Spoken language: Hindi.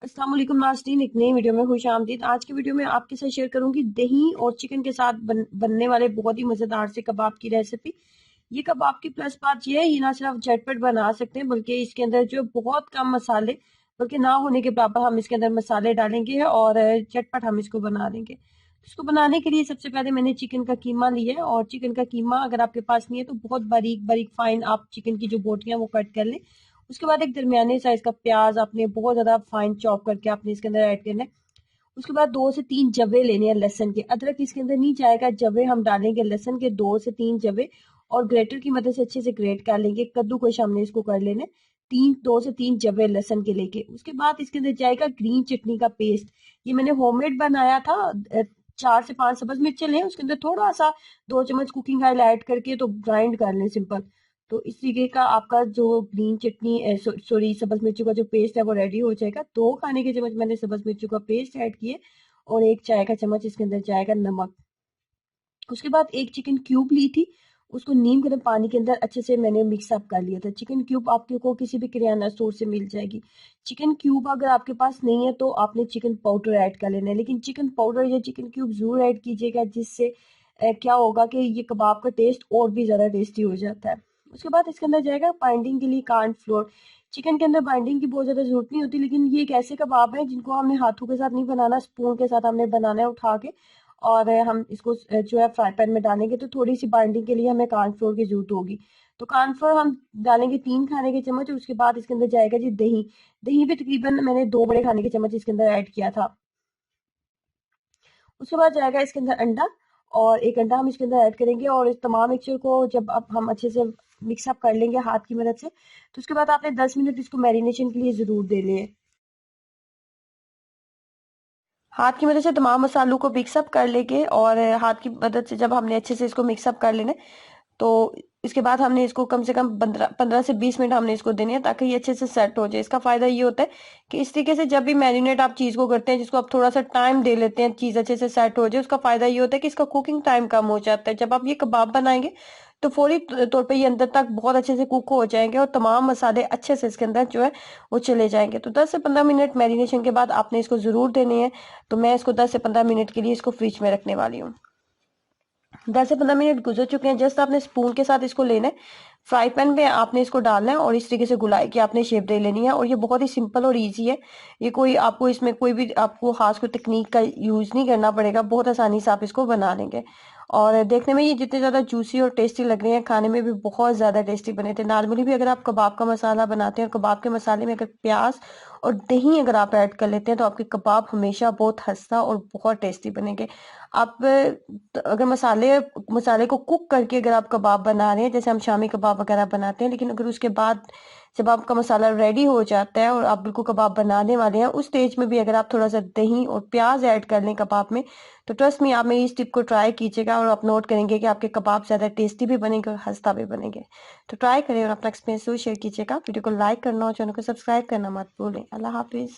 अस्सलाम वालेकुम नाज़रीन, एक नई वीडियो में खुश आमदीद। आज की वीडियो में आपके साथ शेयर करूंगी दही और चिकन के साथ बनने वाले बहुत ही मज़ेदार से कबाब की रेसिपी। ये कबाब की प्लस बात ये है, ये ना सिर्फ झटपट बना सकते हैं बल्कि इसके अंदर जो बहुत कम मसाले बल्कि ना होने के बराबर हम इसके अंदर मसाले डालेंगे और झटपट हम इसको बना देंगे। इसको बनाने के लिए सबसे पहले मैंने चिकन का कीमा लिया है और चिकन का कीमा अगर आपके पास नहीं है तो बहुत बारीक बारीक फाइन आप चिकन की जो बोटियां वो कट कर लें। उसके बाद एक दरमियाने साइज का प्याज आपने बहुत ज्यादा फाइन चॉप करके आपने इसके अंदर ऐड करना है। उसके बाद 2 से 3 जवे लेने हैं लहसन के। अदरक इसके अंदर नहीं जाएगा, जवे हम डालेंगे लहसन के 2 से 3 जवे और ग्रेटर की मदद से अच्छे से ग्रेट कर लेंगे। कद्दूकस हमने इसको कर लेना है 2 से 3 जवे लहसन के लेके। उसके बाद इसके अंदर जाएगा ग्रीन चटनी का पेस्ट। ये मैंने होममेड बनाया था। 4 से 5 सब्ज मिर्चें लें, उसके अंदर थोड़ा सा 2 चम्मच कुकिंग ऑयल ऐड करके तो ग्राइंड कर लें सिंपल। तो इस तरीके का आपका जो ग्रीन चटनी सॉरी सब्ज मिर्चों का जो पेस्ट है वो रेडी हो जाएगा। 2 खाने के चम्मच मैंने सब्ज मिर्चों का पेस्ट ऐड किए और 1 चाय का चम्मच इसके अंदर जाएगा नमक। उसके बाद एक चिकन क्यूब ली थी, उसको नीम गर्म पानी के अंदर अच्छे से मैंने मिक्स अप कर लिया था। चिकन क्यूब आपको किसी भी किराना स्टोर से मिल जाएगी। चिकन क्यूब अगर आपके पास नहीं है तो आपने चिकन पाउडर ऐड कर लेना है, लेकिन चिकन पाउडर या चिकन क्यूब जरूर ऐड कीजिएगा, जिससे क्या होगा कि ये कबाब का टेस्ट और भी ज्यादा टेस्टी हो जाता है। उसके बाद इसके अंदर जाएगा बाइंडिंग के लिए कॉर्न फ्लोर। चिकन के अंदर बाइंडिंग की बहुत ज्यादा जरूरत नहीं होती, लेकिन ये एक ऐसे कबाब है जिनको हमने हाथों के साथ नहीं बनाना, स्पून के साथ हमने बनाना है उठा के। और हम इसको जो है फ्राई पैन में डालेंगे तो थोड़ी सी बाइंडिंग के लिए हमें कॉर्नफ्लोर की जरूरत होगी। तो कॉर्नफ्लोर हम डालेंगे 3 खाने के चम्मच। उसके बाद इसके अंदर जाएगा जी दही। दही भी तकरीबन मैंने 2 बड़े खाने के चम्मच इसके अंदर ऐड किया था। उसके बाद जाएगा इसके अंदर अंडा, और एक अंडा हम इसके अंदर ऐड करेंगे और इस तमाम मिक्सचर को जब अब हम अच्छे से मिक्सअप कर लेंगे हाथ की मदद से, तो उसके बाद आपने 10 मिनट इसको मैरिनेशन के लिए जरूर दे लिए। हाथ की मदद से तमाम मसालों को मिक्सअप कर लेंगे और हाथ की मदद से जब हमने अच्छे से इसको मिक्सअप कर लेना है, तो इसके बाद हमने इसको कम से कम 15 से 20 मिनट हमने इसको देने हैं ताकि ये अच्छे से सेट हो जाए। इसका फायदा ये होता है कि इस तरीके से जब भी मैरिनेट आप चीज को करते हैं, जिसको आप थोड़ा सा टाइम दे लेते हैं चीज अच्छे से सेट हो जाए, उसका फायदा ये होता है कि इसका कुकिंग टाइम कम हो जाता है। जब आप ये कबाब बनाएंगे तो फौरी तौर पे ये अंदर तक बहुत अच्छे से कुक हो जाएंगे और तमाम मसाले अच्छे से इसके अंदर जो है वो चले जाएंगे। तो 10 से 15 मिनट मैरिनेशन के बाद आपने इसको जरूर देने हैं। तो मैं इसको 10 से 15 मिनट के लिए इसको फ्रिज में रखने वाली हूँ। 10 से 15 मिनट गुजर चुके हैं। जस्ट आपने स्पून के साथ इसको लेना है, फ्राई पैन में आपने इसको डालना है और इस तरीके से गुलाई की आपने शेप दे लेनी है। और ये बहुत ही सिंपल और इजी है। ये कोई आपको इसमें कोई भी आपको खास कोई तकनीक का यूज नहीं करना पड़ेगा, बहुत आसानी से आप इसको बना लेंगे। और देखने में ये जितने ज्यादा जूसी और टेस्टी लग रहे हैं, खाने में भी बहुत ज्यादा टेस्टी बने थे। नॉर्मली भी अगर आप कबाब का मसाला बनाते हैं और कबाब के मसाले में अगर प्याज और दही अगर आप ऐड कर लेते हैं तो आपके कबाब हमेशा बहुत खस्ता और बहुत टेस्टी बनेंगे। आप अगर मसाले मसाले को कुक करके अगर आप कबाब बना रहे हैं, जैसे हम शामी कबाब वगैरह बनाते हैं, लेकिन अगर उसके बाद जब आपका मसाला रेडी हो जाता है और आप बिल्कुल कबाब बनाने वाले हैं, उस स्टेज में भी अगर आप थोड़ा सा दही और प्याज ऐड कर लें कबाब में, तो ट्रस्ट मी आप मेरी इस टिप को ट्राई कीजिएगा और आप नोट करेंगे कि आपके कबाब ज्यादा टेस्टी भी बनेंगे और खस्ता भी बनेंगे। तो ट्राई करें और अपना एक्सपीरियंस जरूर शेयर कीजिएगा। वीडियो को लाइक करना और चैनल को सब्सक्राइब करना मत भूलें। अल्लाह हाफिज।